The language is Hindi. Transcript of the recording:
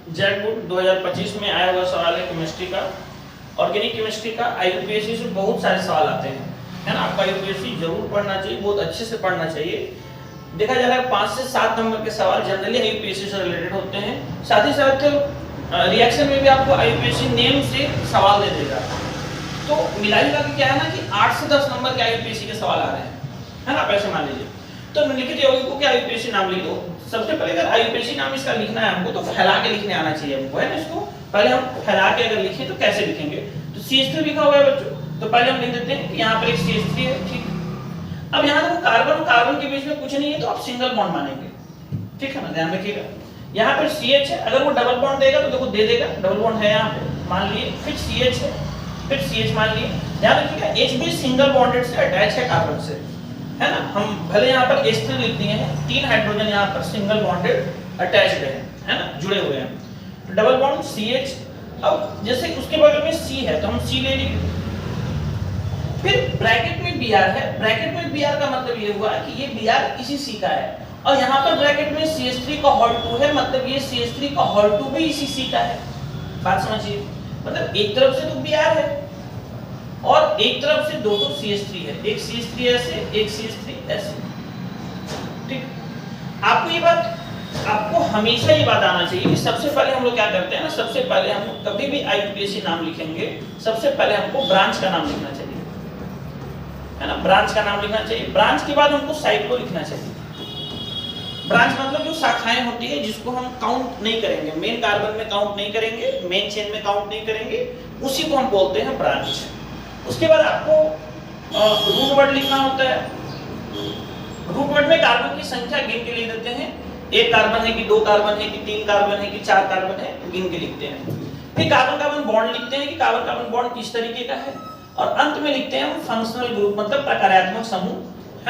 जेड गुड 2025 में आया हुआ सवाल है केमिस्ट्री का, ऑर्गेनिक केमिस्ट्री का। आईयूपीएससी से बहुत सारे सवाल आते हैं, है ना। आपका आईयूपीएससी जरूर पढ़ना चाहिए, बहुत अच्छे से पढ़ना चाहिए। देखा जा रहा है 5 से 7 नंबर के सवाल जनरली आईयूपीएससी से रिलेटेड होते हैं। साथ ही साथ रिएक्शन में भी आपको आईयूपीएससी नेम से सवाल दे देगा। तो मिलाइएगा कि क्या है ना कि 8 से 10 नंबर के आईयूपीएससी के सवाल आ रहे हैं, है ना। पैसे मान लीजिए तो निम्नलिखित यौगिकों के आईयूपीएससी नाम लिख दो। सबसे पहले अगर आईयूपीएससी नाम इसका लिखना है हमको तो फैला के लिखने आना चाहिए हमको, है ना। इसको पहले हम फैला के अगर लिखें तो कैसे लिखेंगे, तो CH3 लिखा हुआ है बच्चों, तो पहले हम लिख देते हैं कि यहाँ पर एक CH3 है, ठीक। अब यहाँ देखो कार्बन कार्बन के बीच में कुछ नहीं है तो आप सिंगल बॉन्ड मानेंगे, ठीक है ना, ध्यान रखिएगा। यहाँ पर CH है, अगर वो डबल बॉन्ड देगा तो देखो दे देगा, डबल बॉन्ड है यहाँ पे मान लिए, फिर CH है, फिर CH मान लिए। ध्यान रखिएगा H भी सिंगल बॉन्डेड से अटैच है कार्बन से, है ना। हम भले यहाँ पर H3 लिख दिए हैं, 3 हाइड्रोजन यहाँ पर सिंगल बॉन्डेड अटैच्ड है ना, जुड़े हुए हैं। Double bond CH। अब जैसे उसके बगल में C है तो हम C ले लिए, फिर ब्रैकेट में Br है। ब्रैकेट में Br का मतलब ये हुआ कि ये Br इसी C का है, और यहाँ पर ब्रैकेट में CH3 का होल 2 है, मतलब ये CH3 का होल 2 भी इसी C का है। बात समझिए, मतलब एक तरफ से तो Br है और एक तरफ से दो CH3 है, एक CH3 ऐसे, एक CH3 ऐसे, ठीक। आपको हमेशा ये बात आना चाहिए कि सबसे पहले हम लोग क्या करते हैं ना, सबसे पहले हम कभी भी आईयूपीएससी नाम लिखेंगे, सबसे पहले हमको ब्रांच का नाम लिखना चाहिए, है ना। ब्रांच का नाम लिखना चाहिए, ब्रांच के बाद हमको साइक्लो लिखना चाहिए। ब्रांच मतलब जो शाखाएं होती है जिसको हम काउंट नहीं करेंगे, मेन कार्बन में काउंट नहीं करेंगे, मेन चेन में काउंट नहीं करेंगे, उसी को हम बोलते हैं ब्रांच। उसके बाद आपको रूट वर्ड लिखना होता है। रूट वर्ड में कार्बन की संख्या गिन के लिख देते हैं, एक कार्बन है कि 2 कार्बन है कि 3 कार्बन है कि 4 कार्बन है, गिन के लिखते हैं। फिर कार्बन कार्बन बॉन्ड लिखते हैं कि कार्बन कार्बन बॉन्ड किस तरीके का है, और अंत में लिखते हैं हम फंक्शनल ग्रुप मतलब प्रकार्यात्मक समूह